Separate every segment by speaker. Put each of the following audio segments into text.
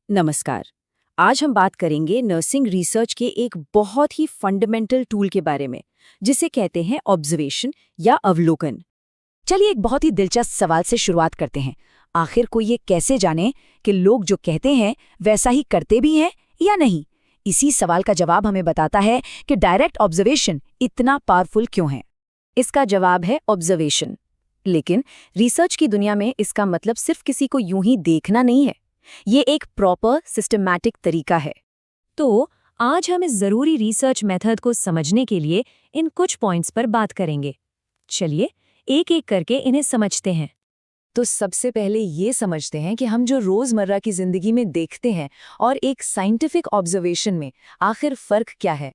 Speaker 1: नमस्कार। आज हम बात करेंगे नर्सिंग रिसर्च के एक बहुत ही फंडामेंटल टूल के बारे में, जिसे कहते हैं ऑब्जर्वेशन या अवलोकन। चलिए एक बहुत ही दिलचस्प सवाल से शुरुआत करते हैं। आखिर कोई ये कैसे जाने कि लोग जो कहते हैं वैसा ही करते भी हैं या नहीं? इसी सवाल का जवाब हमें बताता है कि डायरेक्ट ऑब्जर्वेशन इतना पावरफुल क्यों है। इसका जवाब है ऑब्जर्वेशन। लेकिन रिसर्च की दुनिया में इसका मतलब सिर्फ किसी को यूं ही देखना नहीं है। ये एक प्रॉपर सिस्टमैटिक तरीका है। तो आज हम इस जरूरी रिसर्च मेथड को समझने के लिए इन कुछ पॉइंट्स पर बात करेंगे। चलिए एक एक करके इन्हें समझते हैं। तो सबसे पहले ये समझते हैं कि हम जो रोजमर्रा की जिंदगी में देखते हैं और एक साइंटिफिक ऑब्जर्वेशन में आखिर फर्क क्या है।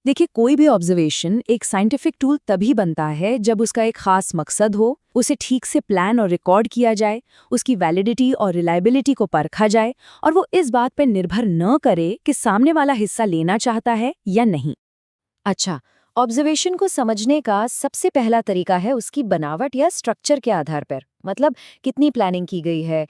Speaker 1: देखिए, कोई भी ऑब्जर्वेशन एक साइंटिफिक टूल तभी बनता है जब उसका एक खास मकसद हो, उसे ठीक से प्लान और रिकॉर्ड किया जाए, उसकी वैलिडिटी और रिलायबिलिटी को परखा जाए और वो इस बात पर निर्भर न करे कि सामने वाला हिस्सा लेना चाहता है या नहीं। अच्छा, ऑब्जर्वेशन को समझने का सबसे पहला तरीका है उसकी बनावट या स्ट्रक्चर के आधार पर, मतलब कितनी प्लानिंग की गई है।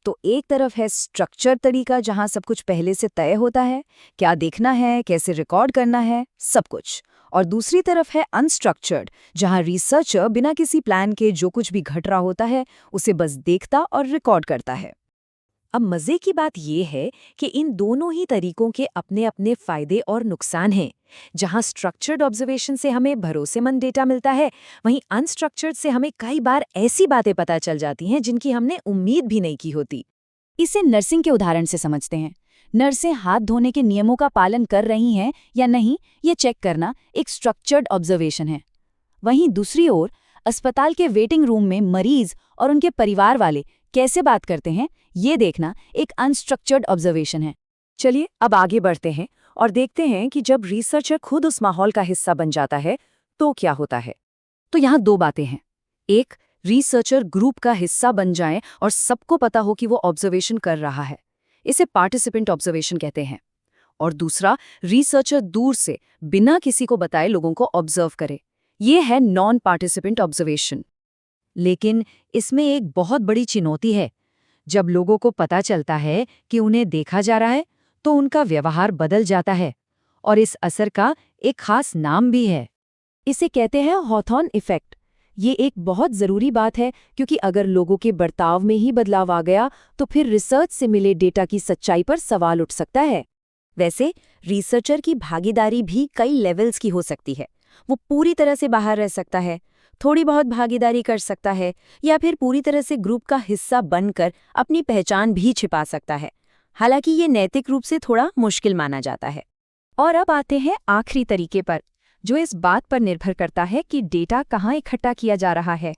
Speaker 1: तो एक तरफ है स्ट्रक्चर तरीका, जहां सब कुछ पहले से तय होता है, क्या देखना है, कैसे रिकॉर्ड करना है, सब कुछ। और दूसरी तरफ है अनस्ट्रक्चर्ड, जहां रिसर्चर बिना किसी प्लान के जो कुछ भी घट रहा होता है उसे बस देखता और रिकॉर्ड करता है। अब मजे की बात यह है कि इन दोनों ही तरीकों के अपने अपने फायदे और नुकसान हैं। जहां स्ट्रक्चर्ड ऑब्जर्वेशन से हमें भरोसेमंद डेटा मिलता है, वहीं अनस्ट्रक्चर्ड से हमें कई बार ऐसी बातें पता चल जाती हैं जिनकी हमने उम्मीद भी नहीं की होती। इसे नर्सिंग के उदाहरण से समझते हैं। नर्सें हाथ धोने के नियमों का पालन कर रही हैं या नहीं, ये चेक करना एक स्ट्रक्चर्ड ऑब्जर्वेशन है। वहीं दूसरी ओर अस्पताल के वेटिंग रूम में मरीज और उनके परिवार वाले कैसे बात करते हैं, ये देखना एक अनस्ट्रक्चर्ड ऑब्जर्वेशन है। चलिए अब आगे बढ़ते हैं और देखते हैं कि जब रिसर्चर खुद उस माहौल का हिस्सा बन जाता है तो क्या होता है। तो यहाँ दो बातें हैं। एक, रिसर्चर ग्रुप का हिस्सा बन जाए और सबको पता हो कि वो ऑब्जर्वेशन कर रहा है, इसे पार्टिसिपेंट ऑब्जर्वेशन कहते हैं। और दूसरा, रिसर्चर दूर से बिना किसी को बताए लोगों को ऑब्जर्व करे, ये है नॉन पार्टिसिपेंट ऑब्जर्वेशन। लेकिन इसमें एक बहुत बड़ी चुनौती है। जब लोगों को पता चलता है कि उन्हें देखा जा रहा है तो उनका व्यवहार बदल जाता है, और इस असर का एक खास नाम भी है। इसे कहते हैं हॉथॉर्न इफेक्ट। ये एक बहुत ज़रूरी बात है, क्योंकि अगर लोगों के बर्ताव में ही बदलाव आ गया तो फिर रिसर्च से मिले डेटा की सच्चाई पर सवाल उठ सकता है। वैसे रिसर्चर की भागीदारी भी कई लेवल्स की हो सकती है। वो पूरी तरह से बाहर रह सकता है, थोड़ी बहुत भागीदारी कर सकता है, या फिर पूरी तरह से ग्रुप का हिस्सा बनकर अपनी पहचान भी छिपा सकता है। हालांकि ये नैतिक रूप से थोड़ा मुश्किल माना जाता है। और अब आते हैं आखिरी तरीके पर, जो इस बात पर निर्भर करता है कि डेटा कहाँ इकट्ठा किया जा रहा है।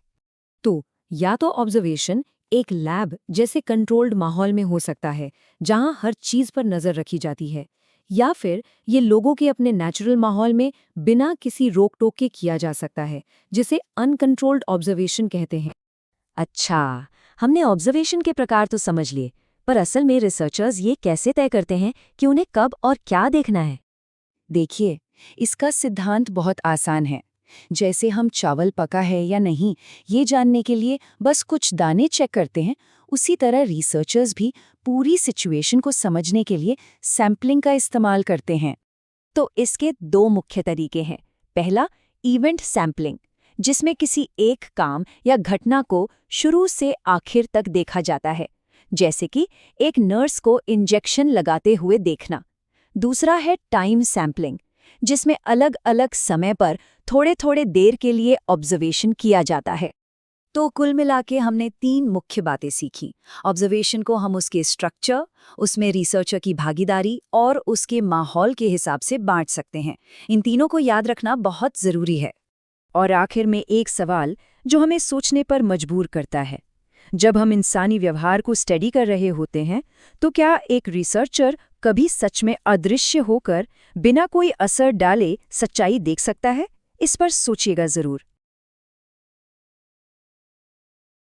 Speaker 1: तो या तो ऑब्जर्वेशन एक लैब जैसे कंट्रोल्ड माहौल में हो सकता है, जहां हर चीज पर नजर रखी जाती है, या फिर ये लोगों के अपने नेचुरल माहौल में बिना किसी रोक टोक के किया जा सकता है, जिसे अनकंट्रोल्ड ऑब्जर्वेशन कहते हैं। अच्छा, हमने ऑब्जर्वेशन के प्रकार तो समझ लिए, पर असल में रिसर्चर्स ये कैसे तय करते हैं कि उन्हें कब और क्या देखना है? देखिए, इसका सिद्धांत बहुत आसान है। जैसे हम चावल पका है या नहीं ये जानने के लिए बस कुछ दाने चेक करते हैं, उसी तरह रिसर्चर्स भी पूरी सिचुएशन को समझने के लिए सैंपलिंग का इस्तेमाल करते हैं। तो इसके दो मुख्य तरीके हैं। पहला, इवेंट सैंपलिंग, जिसमें किसी एक काम या घटना को शुरू से आखिर तक देखा जाता है, जैसे कि एक नर्स को इंजेक्शन लगाते हुए देखना। दूसरा है टाइम सैंपलिंग, जिसमें अलग अलग समय पर थोड़े थोड़े देर के लिए ऑब्जर्वेशन किया जाता है। तो कुल मिलाके हमने तीन मुख्य बातें सीखी। ऑब्जर्वेशन को हम उसके स्ट्रक्चर, उसमें रिसर्चर की भागीदारी और उसके माहौल के हिसाब से बांट सकते हैं। इन तीनों को याद रखना बहुत ज़रूरी है। और आखिर में एक सवाल जो हमें सोचने पर मजबूर करता है। जब हम इंसानी व्यवहार को स्टडी कर रहे होते हैं, तो क्या एक रिसर्चर कभी सच में अदृश्य होकर बिना कोई असर डाले सच्चाई देख सकता है? इस पर सोचिएगा ज़रूर।